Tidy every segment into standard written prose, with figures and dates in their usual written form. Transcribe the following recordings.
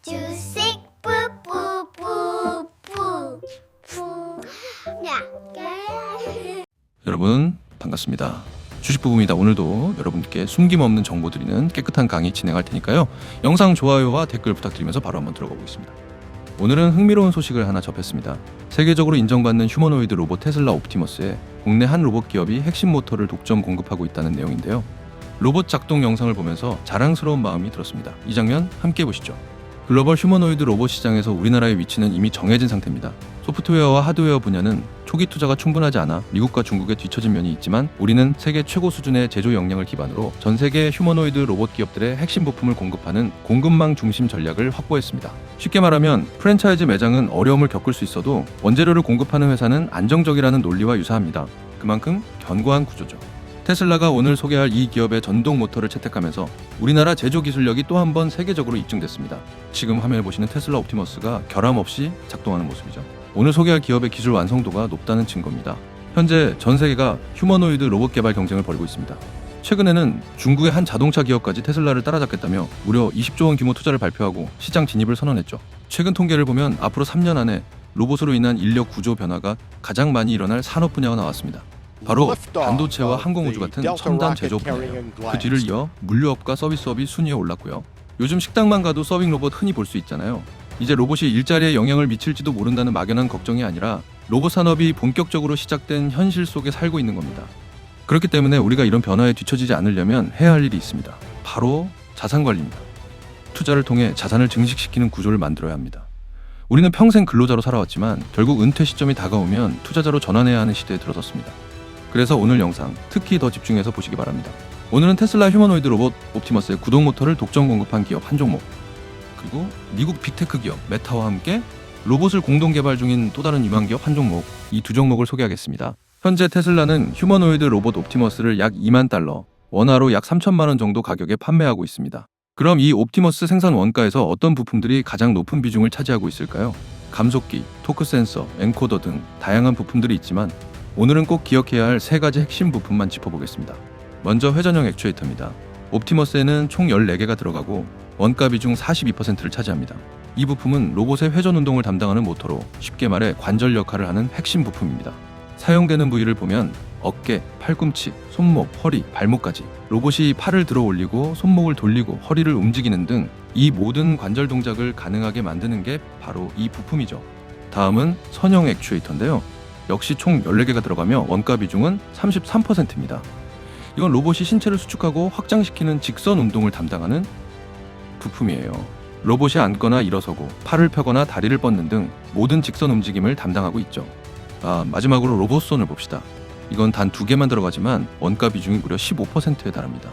주식 뿌뿌뿌뿌뿌 야. 여러분 반갑습니다. 주식부부입니다. 오늘도 여러분께 숨김없는 정보 드리는 깨끗한 강의 진행할 테니까요. 영상 좋아요와 댓글 부탁드리면서 바로 한번 들어가 보겠습니다. 오늘은 흥미로운 소식을 하나 접했습니다. 세계적으로 인정받는 휴머노이드 로봇 테슬라 옵티머스에 국내 한 로봇 기업이 핵심 모터를 독점 공급하고 있다는 내용인데요. 로봇 작동 영상을 보면서 자랑스러운 마음이 들었습니다. 이 장면 함께 보시죠. 글로벌 휴머노이드 로봇 시장에서 우리나라의 위치는 이미 정해진 상태입니다. 소프트웨어와 하드웨어 분야는 초기 투자가 충분하지 않아 미국과 중국에 뒤처진 면이 있지만 우리는 세계 최고 수준의 제조 역량을 기반으로 전 세계 휴머노이드 로봇 기업들의 핵심 부품을 공급하는 공급망 중심 전략을 확보했습니다. 쉽게 말하면 프랜차이즈 매장은 어려움을 겪을 수 있어도 원재료를 공급하는 회사는 안정적이라는 논리와 유사합니다. 그만큼 견고한 구조죠. 테슬라가 오늘 소개할 이 기업의 전동 모터를 채택하면서 우리나라 제조 기술력이 또 한 번 세계적으로 입증됐습니다. 지금 화면에 보시는 테슬라 옵티머스가 결함 없이 작동하는 모습이죠. 오늘 소개할 기업의 기술 완성도가 높다는 증거입니다. 현재 전 세계가 휴머노이드 로봇 개발 경쟁을 벌이고 있습니다. 최근에는 중국의 한 자동차 기업까지 테슬라를 따라잡겠다며 무려 20조 원 규모 투자를 발표하고 시장 진입을 선언했죠. 최근 통계를 보면 앞으로 3년 안에 로봇으로 인한 인력 구조 변화가 가장 많이 일어날 산업 분야가 나왔습니다. 바로 반도체와 항공우주 같은 첨단 제조 분야예요. 그 뒤를 이어 물류업과 서비스업이 순위에 올랐고요. 요즘 식당만 가도 서빙 로봇 흔히 볼 수 있잖아요. 이제 로봇이 일자리에 영향을 미칠지도 모른다는 막연한 걱정이 아니라 로봇 산업이 본격적으로 시작된 현실 속에 살고 있는 겁니다. 그렇기 때문에 우리가 이런 변화에 뒤처지지 않으려면 해야 할 일이 있습니다. 바로 자산관리입니다. 투자를 통해 자산을 증식시키는 구조를 만들어야 합니다. 우리는 평생 근로자로 살아왔지만 결국 은퇴 시점이 다가오면 투자자로 전환해야 하는 시대에 들어섰습니다. 그래서 오늘 영상 특히 더 집중해서 보시기 바랍니다. 오늘은 테슬라 휴머노이드 로봇 옵티머스의 구동 모터를 독점 공급한 기업 한 종목, 그리고 미국 빅테크 기업 메타와 함께 로봇을 공동 개발 중인 또 다른 유망 기업 한 종목, 이 두 종목을 소개하겠습니다. 현재 테슬라는 휴머노이드 로봇 옵티머스를 약 2만 달러, 원화로 약 3천만 원 정도 가격에 판매하고 있습니다. 그럼 이 옵티머스 생산 원가에서 어떤 부품들이 가장 높은 비중을 차지하고 있을까요? 감속기, 토크 센서, 엔코더 등 다양한 부품들이 있지만 오늘은 꼭 기억해야 할 세 가지 핵심 부품만 짚어보겠습니다. 먼저 회전형 액추에이터입니다. 옵티머스에는 총 14개가 들어가고 원가 비중 42%를 차지합니다. 이 부품은 로봇의 회전 운동을 담당하는 모터로 쉽게 말해 관절 역할을 하는 핵심 부품입니다. 사용되는 부위를 보면 어깨, 팔꿈치, 손목, 허리, 발목까지 로봇이 팔을 들어 올리고 손목을 돌리고 허리를 움직이는 등 이 모든 관절 동작을 가능하게 만드는 게 바로 이 부품이죠. 다음은 선형 액추에이터인데요. 역시 총 14개가 들어가며 원가 비중은 33%입니다. 이건 로봇이 신체를 수축하고 확장시키는 직선 운동을 담당하는 부품이에요. 로봇이 앉거나 일어서고 팔을 펴거나 다리를 뻗는 등 모든 직선 움직임을 담당하고 있죠. 마지막으로 로봇손을 봅시다. 이건 단 2개만 들어가지만 원가 비중이 무려 15%에 달합니다.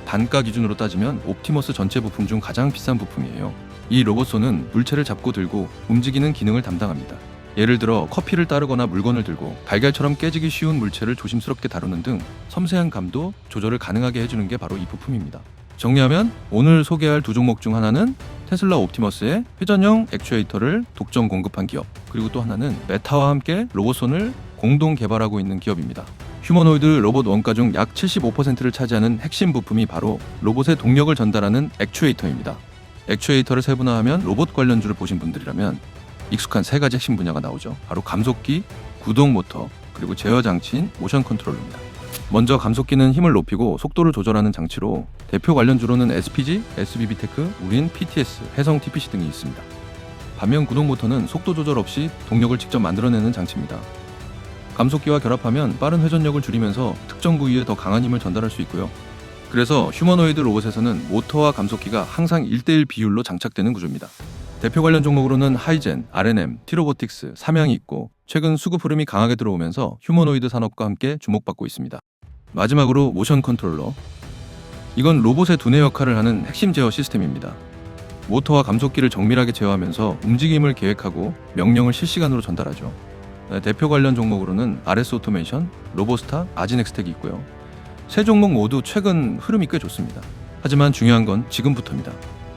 단가 기준으로 따지면 옵티머스 전체 부품 중 가장 비싼 부품이에요. 이 로봇손은 물체를 잡고 들고 움직이는 기능을 담당합니다. 예를 들어 커피를 따르거나 물건을 들고 달걀처럼 깨지기 쉬운 물체를 조심스럽게 다루는 등 섬세한 감도 조절을 가능하게 해주는 게 바로 이 부품입니다. 정리하면 오늘 소개할 두 종목 중 하나는 테슬라 옵티머스의 회전형 액추에이터를 독점 공급한 기업, 그리고 또 하나는 메타와 함께 로봇손을 공동 개발하고 있는 기업입니다. 휴머노이드 로봇 원가 중 약 75%를 차지하는 핵심 부품이 바로 로봇의 동력을 전달하는 액추에이터입니다. 액추에이터를 세분화하면 로봇 관련주를 보신 분들이라면 익숙한 세 가지 핵심 분야가 나오죠. 바로 감속기, 구동 모터, 그리고 제어 장치인 모션 컨트롤러입니다. 먼저 감속기는 힘을 높이고 속도를 조절하는 장치로 대표 관련주로는 SPG, SBB테크, 우린, PTS, 해성 TPC 등이 있습니다. 반면 구동 모터는 속도 조절 없이 동력을 직접 만들어내는 장치입니다. 감속기와 결합하면 빠른 회전력을 줄이면서 특정 부위에 더 강한 힘을 전달할 수 있고요. 그래서 휴머노이드 로봇에서는 모터와 감속기가 항상 1:1 비율로 장착되는 구조입니다. 대표 관련 종목으로는 하이젠, R&M, 티로보틱스, 삼양이 있고 최근 수급 흐름이 강하게 들어오면서 휴머노이드 산업과 함께 주목받고 있습니다. 마지막으로 모션 컨트롤러. 이건 로봇의 두뇌 역할을 하는 핵심 제어 시스템입니다. 모터와 감속기를 정밀하게 제어하면서 움직임을 계획하고 명령을 실시간으로 전달하죠. 대표 관련 종목으로는 RS 오토메이션, 로보스타, 아지넥스텍이 있고요. 세 종목 모두 최근 흐름이 꽤 좋습니다. 하지만 중요한 건 지금부터입니다.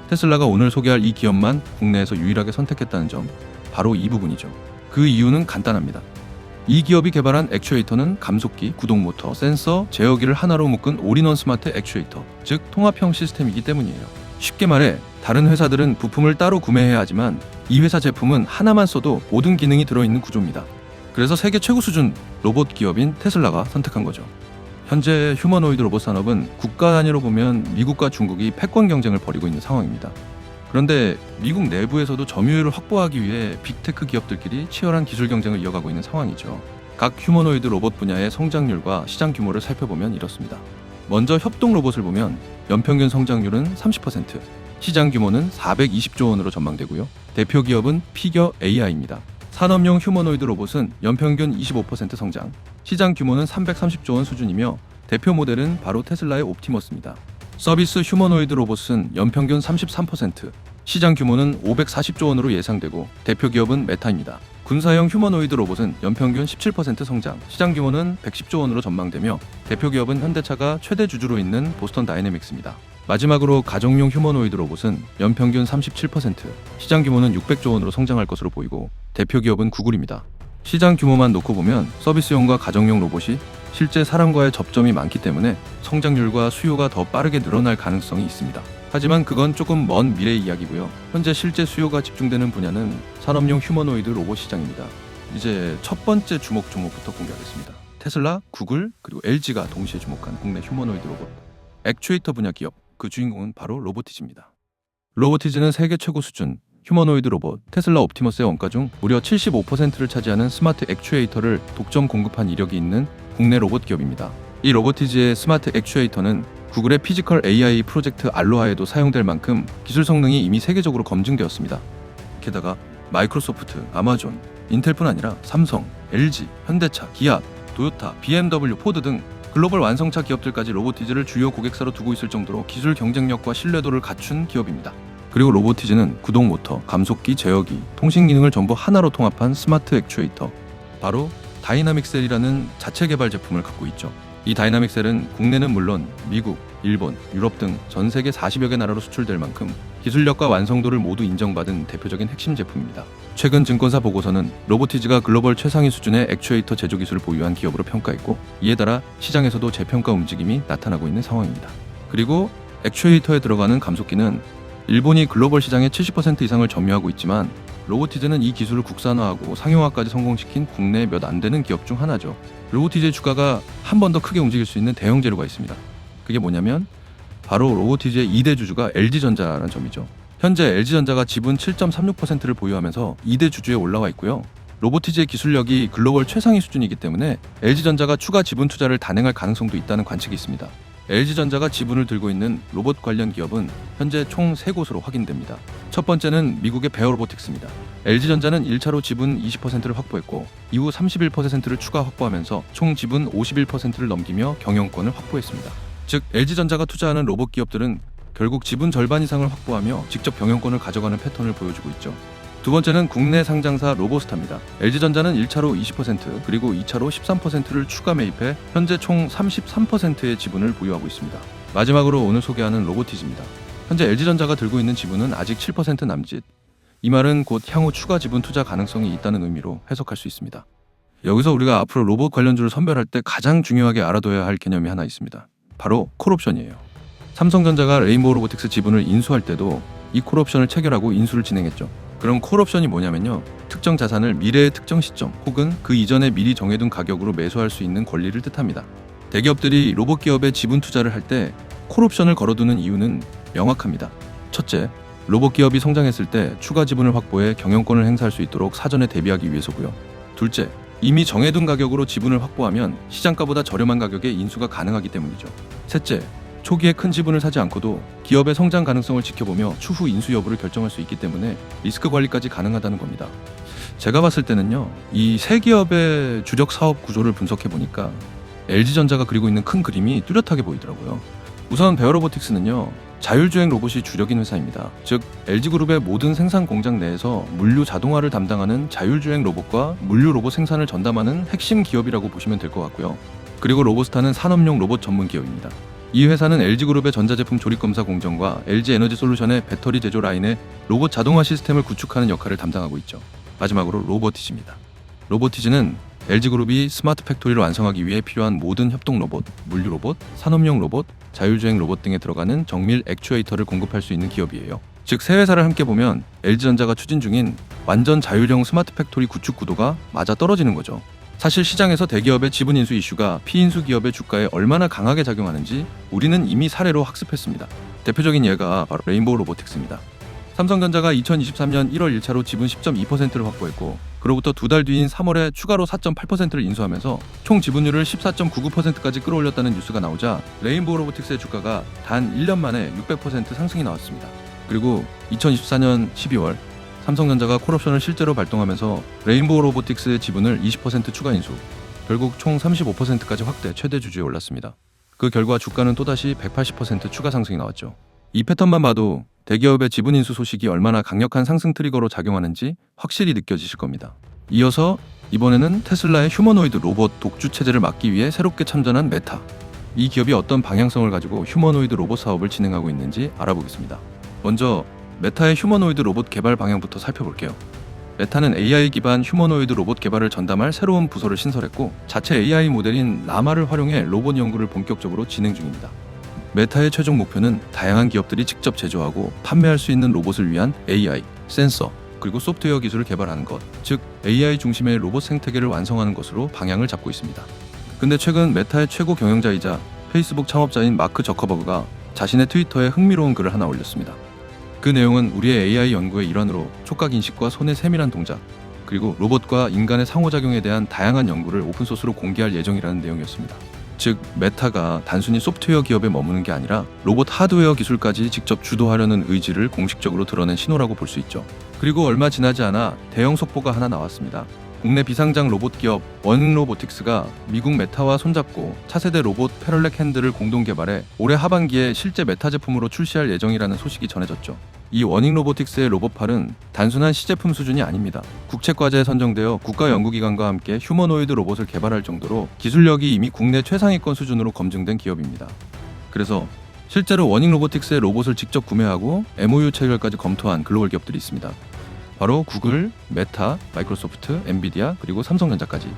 테슬라가 오늘 소개할 이 기업만 국내에서 유일하게 선택했다는 점, 바로 이 부분이죠. 그 이유는 간단합니다. 이 기업이 개발한 액추에이터는 감속기, 구동모터, 센서, 제어기를 하나로 묶은 올인원 스마트 액추에이터, 즉 통합형 시스템이기 때문이에요. 쉽게 말해 다른 회사들은 부품을 따로 구매해야 하지만 이 회사 제품은 하나만 써도 모든 기능이 들어있는 구조입니다. 그래서 세계 최고 수준 로봇 기업인 테슬라가 선택한 거죠. 현재 휴머노이드 로봇 산업은 국가 단위로 보면 미국과 중국이 패권 경쟁을 벌이고 있는 상황입니다. 그런데 미국 내부에서도 점유율을 확보하기 위해 빅테크 기업들끼리 치열한 기술 경쟁을 이어가고 있는 상황이죠. 각 휴머노이드 로봇 분야의 성장률과 시장 규모를 살펴보면 이렇습니다. 먼저 협동 로봇을 보면 연평균 성장률은 30%, 시장 규모는 420조 원으로 전망되고요. 대표 기업은 피겨 AI입니다. 산업용 휴머노이드 로봇은 연평균 25% 성장, 시장 규모는 330조 원 수준이며 대표 모델은 바로 테슬라의 옵티머스입니다. 서비스 휴머노이드 로봇은 연평균 33%, 시장 규모는 540조 원으로 예상되고 대표 기업은 메타입니다. 군사용 휴머노이드 로봇은 연평균 17% 성장, 시장 규모는 110조 원으로 전망되며 대표 기업은 현대차가 최대 주주로 있는 보스턴 다이내믹스입니다. 마지막으로 가정용 휴머노이드 로봇은 연평균 37%, 시장 규모는 600조 원으로 성장할 것으로 보이고 대표 기업은 구글입니다. 시장 규모만 놓고 보면 서비스용과 가정용 로봇이 실제 사람과의 접점이 많기 때문에 성장률과 수요가 더 빠르게 늘어날 가능성이 있습니다. 하지만 그건 조금 먼 미래의 이야기고요. 현재 실제 수요가 집중되는 분야는 산업용 휴머노이드 로봇 시장입니다. 이제 첫 번째 주목 종목부터 공개하겠습니다. 테슬라, 구글, 그리고 LG가 동시에 주목한 국내 휴머노이드 로봇. 액추에이터 분야 기업, 그 주인공은 바로 로보티즈입니다. 로보티즈는 세계 최고 수준 휴머노이드 로봇 테슬라 옵티머스의 원가 중 무려 75%를 차지하는 스마트 액추에이터를 독점 공급한 이력이 있는 국내 로봇 기업입니다. 이 로보티즈의 스마트 액추에이터는 구글의 피지컬 AI 프로젝트 알로하에도 사용될 만큼 기술 성능이 이미 세계적으로 검증되었습니다. 게다가 마이크로소프트, 아마존, 인텔뿐 아니라 삼성, LG, 현대차, 기아, 도요타, BMW, 포드 등 글로벌 완성차 기업들까지 로보티즈를 주요 고객사로 두고 있을 정도로 기술 경쟁력과 신뢰도를 갖춘 기업입니다. 그리고 로보티즈는 구동 모터, 감속기, 제어기, 통신 기능을 전부 하나로 통합한 스마트 액추에이터, 바로 다이나믹 셀이라는 자체 개발 제품을 갖고 있죠. 이 다이나믹 셀은 국내는 물론 미국, 일본, 유럽 등 전 세계 40여 개 나라로 수출될 만큼 기술력과 완성도를 모두 인정받은 대표적인 핵심 제품입니다. 최근 증권사 보고서는 로보티즈가 글로벌 최상위 수준의 액추에이터 제조 기술을 보유한 기업으로 평가했고, 이에 따라 시장에서도 재평가 움직임이 나타나고 있는 상황입니다. 그리고 액추에이터에 들어가는 감속기는 일본이 글로벌 시장의 70% 이상을 점유하고 있지만 로보티즈는 이 기술을 국산화하고 상용화까지 성공시킨 국내 몇 안 되는 기업 중 하나죠. 로보티즈의 주가가 한 번 더 크게 움직일 수 있는 대형 재료가 있습니다. 그게 뭐냐면 바로 로보티즈의 2대 주주가 LG전자라는 점이죠. 현재 LG전자가 지분 7.36%를 보유하면서 2대 주주에 올라와 있고요. 로보티즈의 기술력이 글로벌 최상위 수준이기 때문에 LG전자가 추가 지분 투자를 단행할 가능성도 있다는 관측이 있습니다. LG전자가 지분을 들고 있는 로봇 관련 기업은 현재 총 3곳으로 확인됩니다. 첫 번째는 미국의 베어로보틱스입니다. LG전자는 1차로 지분 20%를 확보했고 이후 31%를 추가 확보하면서 총 지분 51%를 넘기며 경영권을 확보했습니다. 즉 LG전자가 투자하는 로봇 기업들은 결국 지분 절반 이상을 확보하며 직접 경영권을 가져가는 패턴을 보여주고 있죠. 두 번째는 국내 상장사 로보스타입니다. LG전자는 1차로 20% 그리고 2차로 13%를 추가 매입해 현재 총 33%의 지분을 보유하고 있습니다. 마지막으로 오늘 소개하는 로보티즈입니다. 현재 LG전자가 들고 있는 지분은 아직 7% 남짓. 이 말은 곧 향후 추가 지분 투자 가능성이 있다는 의미로 해석할 수 있습니다. 여기서 우리가 앞으로 로봇 관련주를 선별할 때 가장 중요하게 알아둬야 할 개념이 하나 있습니다. 바로 콜옵션이에요. 삼성전자가 레인보우 로보틱스 지분을 인수할 때도 이 콜옵션을 체결하고 인수를 진행했죠. 그럼 콜옵션이 뭐냐면요, 특정 자산을 미래의 특정 시점 혹은 그 이전에 미리 정해둔 가격으로 매수할 수 있는 권리를 뜻합니다. 대기업들이 로봇 기업에 지분 투자를 할 때 콜옵션을 걸어두는 이유는 명확합니다. 첫째, 로봇 기업이 성장했을 때 추가 지분을 확보해 경영권을 행사할 수 있도록 사전에 대비하기 위해서고요. 둘째, 이미 정해둔 가격으로 지분을 확보하면 시장가보다 저렴한 가격에 인수가 가능하기 때문이죠. 셋째, 초기에 큰 지분을 사지 않고도 기업의 성장 가능성을 지켜보며 추후 인수 여부를 결정할 수 있기 때문에 리스크 관리까지 가능하다는 겁니다. 제가 봤을 때는요, 이 세 기업의 주력 사업 구조를 분석해보니까 LG전자가 그리고 있는 큰 그림이 뚜렷하게 보이더라고요. 우선 베어로보틱스는요, 자율주행 로봇이 주력인 회사입니다. 즉 LG그룹의 모든 생산 공장 내에서 물류 자동화를 담당하는 자율주행 로봇과 물류 로봇 생산을 전담하는 핵심 기업이라고 보시면 될 것 같고요. 그리고 로보스타는 산업용 로봇 전문 기업입니다. 이 회사는 LG그룹의 전자제품 조립검사 공정과 LG에너지솔루션의 배터리 제조 라인에 로봇 자동화 시스템을 구축하는 역할을 담당하고 있죠. 마지막으로 로보티즈입니다. 로보티즈는 LG그룹이 스마트 팩토리를 완성하기 위해 필요한 모든 협동 로봇, 물류 로봇, 산업용 로봇, 자율주행 로봇 등에 들어가는 정밀 액추에이터를 공급할 수 있는 기업이에요. 즉 세 회사를 함께 보면 LG전자가 추진 중인 완전 자율형 스마트 팩토리 구축 구도가 맞아 떨어지는 거죠. 사실 시장에서 대기업의 지분 인수 이슈가 피인수 기업의 주가에 얼마나 강하게 작용하는지 우리는 이미 사례로 학습했습니다. 대표적인 예가 바로 레인보우 로보틱스입니다. 삼성전자가 2023년 1월 1차로 지분 10.2%를 확보했고 그로부터 두 달 뒤인 3월에 추가로 4.8%를 인수하면서 총 지분율을 14.99%까지 끌어올렸다는 뉴스가 나오자 레인보우 로보틱스의 주가가 단 1년 만에 600% 상승이 나왔습니다. 그리고 2024년 12월 삼성전자가 콜옵션을 실제로 발동하면서 레인보우 로보틱스의 지분을 20% 추가 인수, 결국 총 35%까지 확대 최대 주주에 올랐습니다. 그 결과 주가는 또다시 180% 추가 상승이 나왔죠. 이 패턴만 봐도 대기업의 지분 인수 소식이 얼마나 강력한 상승 트리거로 작용하는지 확실히 느껴지실 겁니다. 이어서 이번에는 테슬라의 휴머노이드 로봇 독주 체제를 막기 위해 새롭게 참전한 메타. 이 기업이 어떤 방향성을 가지고 휴머노이드 로봇 사업을 진행하고 있는지 알아보겠습니다. 먼저 메타의 휴머노이드 로봇 개발 방향부터 살펴볼게요. 메타는 AI 기반 휴머노이드 로봇 개발을 전담할 새로운 부서를 신설했고 자체 AI 모델인 라마를 활용해 로봇 연구를 본격적으로 진행 중입니다. 메타의 최종 목표는 다양한 기업들이 직접 제조하고 판매할 수 있는 로봇을 위한 AI, 센서, 그리고 소프트웨어 기술을 개발하는 것, 즉 AI 중심의 로봇 생태계를 완성하는 것으로 방향을 잡고 있습니다. 근데 최근 메타의 최고 경영자이자 페이스북 창업자인 마크 저커버그가 자신의 트위터에 흥미로운 글을 하나 올렸습니다. 그 내용은 우리의 AI 연구의 일환으로 촉각 인식과 손의 세밀한 동작, 그리고 로봇과 인간의 상호작용에 대한 다양한 연구를 오픈소스로 공개할 예정이라는 내용이었습니다. 즉 메타가 단순히 소프트웨어 기업에 머무는 게 아니라 로봇 하드웨어 기술까지 직접 주도하려는 의지를 공식적으로 드러낸 신호라고 볼 수 있죠. 그리고 얼마 지나지 않아 대형 속보가 하나 나왔습니다. 국내 비상장 로봇 기업 워닝로보틱스가 미국 메타와 손잡고 차세대 로봇 패럴렉 핸들을 공동 개발해 올해 하반기에 실제 메타 제품으로 출시할 예정이라는 소식이 전해졌죠. 이 워닝로보틱스의 로봇팔은 단순한 시제품 수준이 아닙니다. 국책과제에 선정되어 국가연구기관과 함께 휴머노이드 로봇을 개발할 정도로 기술력이 이미 국내 최상위권 수준으로 검증된 기업입니다. 그래서 실제로 워닝로보틱스의 로봇을 직접 구매하고 MOU 체결까지 검토한 글로벌 기업들이 있습니다. 바로 구글, 메타, 마이크로소프트, 엔비디아, 그리고 삼성전자까지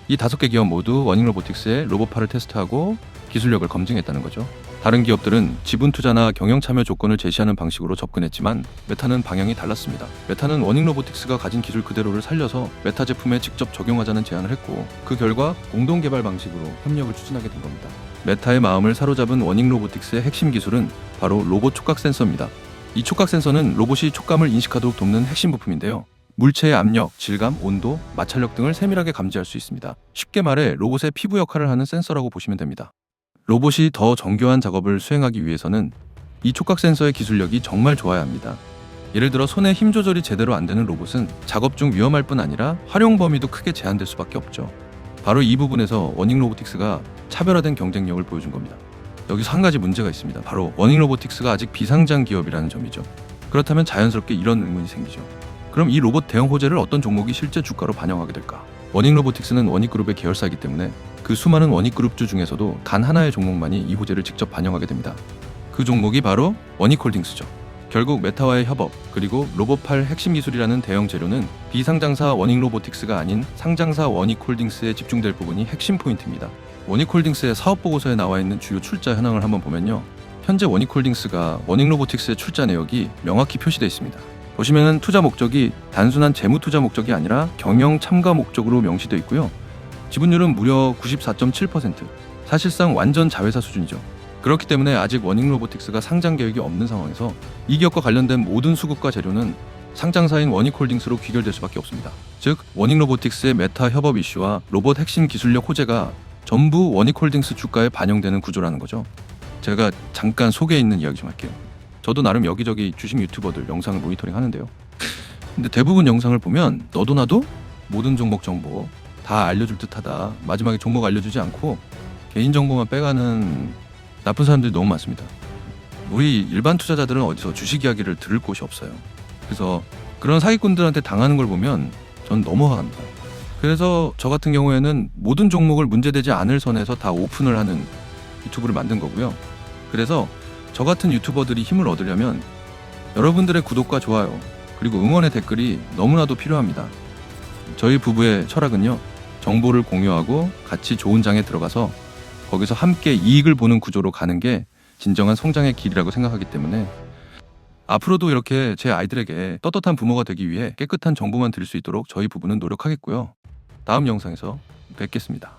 이 5개 기업 모두 워닝로보틱스의 로봇팔을 테스트하고 기술력을 검증했다는 거죠. 다른 기업들은 지분 투자나 경영 참여 조건을 제시하는 방식으로 접근했지만 메타는 방향이 달랐습니다. 메타는 워닝로보틱스가 가진 기술 그대로를 살려서 메타 제품에 직접 적용하자는 제안을 했고 그 결과 공동 개발 방식으로 협력을 추진하게 된 겁니다. 메타의 마음을 사로잡은 워닝로보틱스의 핵심 기술은 바로 로봇 촉각 센서입니다. 이 촉각 센서는 로봇이 촉감을 인식하도록 돕는 핵심 부품인데요. 물체의 압력, 질감, 온도, 마찰력 등을 세밀하게 감지할 수 있습니다. 쉽게 말해 로봇의 피부 역할을 하는 센서라고 보시면 됩니다. 로봇이 더 정교한 작업을 수행하기 위해서는 이 촉각 센서의 기술력이 정말 좋아야 합니다. 예를 들어 손의 힘 조절이 제대로 안 되는 로봇은 작업 중 위험할 뿐 아니라 활용 범위도 크게 제한될 수밖에 없죠. 바로 이 부분에서 워닝로보틱스가 차별화된 경쟁력을 보여준 겁니다. 여기서 한 가지 문제가 있습니다. 바로 워닝로보틱스가 아직 비상장 기업이라는 점이죠. 그렇다면 자연스럽게 이런 의문이 생기죠. 그럼 이 로봇 대형 호재를 어떤 종목이 실제 주가로 반영하게 될까? 워닝로보틱스는 원익그룹의 계열사이기 때문에 그 수많은 원익그룹주 중에서도 단 하나의 종목만이 이 호재를 직접 반영하게 됩니다. 그 종목이 바로 원익홀딩스죠. 결국 메타와의 협업, 그리고 로봇팔 핵심 기술이라는 대형 재료는 비상장사 워닝로보틱스가 아닌 상장사 원익홀딩스에 집중될 부분이 핵심 포인트입니다. 원익홀딩스의 사업보고서에 나와 있는 주요 출자 현황을 한번 보면요. 현재 원익홀딩스가 워닝로보틱스의 출자 내역이 명확히 표시되어 있습니다. 보시면 투자 목적이 단순한 재무 투자 목적이 아니라 경영 참가 목적으로 명시되어 있고요. 지분율은 무려 94.7%, 사실상 완전 자회사 수준이죠. 그렇기 때문에 아직 워닝로보틱스가 상장 계획이 없는 상황에서 이 기업과 관련된 모든 수급과 재료는 상장사인 워닉홀딩스로 귀결될 수밖에 없습니다. 즉 워닝로보틱스의 메타 협업 이슈와 로봇 핵심 기술력 호재가 전부 워닉홀딩스 주가에 반영되는 구조라는 거죠. 제가 잠깐 속에 있는 이야기 좀 할게요. 저도 나름 여기저기 주식 유튜버들 영상을 모니터링 하는데요. 근데 대부분 영상을 보면 너도 나도 모든 종목 정보 다 알려줄 듯하다. 마지막에 종목 알려주지 않고 개인 정보만 빼가는 나쁜 사람들이 너무 많습니다. 우리 일반 투자자들은 어디서 주식 이야기를 들을 곳이 없어요. 그래서 그런 사기꾼들한테 당하는 걸 보면 전 너무 화가 납니다. 그래서 저 같은 경우에는 모든 종목을 문제되지 않을 선에서 다 오픈을 하는 유튜브를 만든 거고요. 그래서 저 같은 유튜버들이 힘을 얻으려면 여러분들의 구독과 좋아요 그리고 응원의 댓글이 너무나도 필요합니다. 저희 부부의 철학은요, 정보를 공유하고 같이 좋은 장에 들어가서 거기서 함께 이익을 보는 구조로 가는 게 진정한 성장의 길이라고 생각하기 때문에 앞으로도 이렇게 제 아이들에게 떳떳한 부모가 되기 위해 깨끗한 정보만 드릴 수 있도록 저희 부부는 노력하겠고요. 다음 영상에서 뵙겠습니다.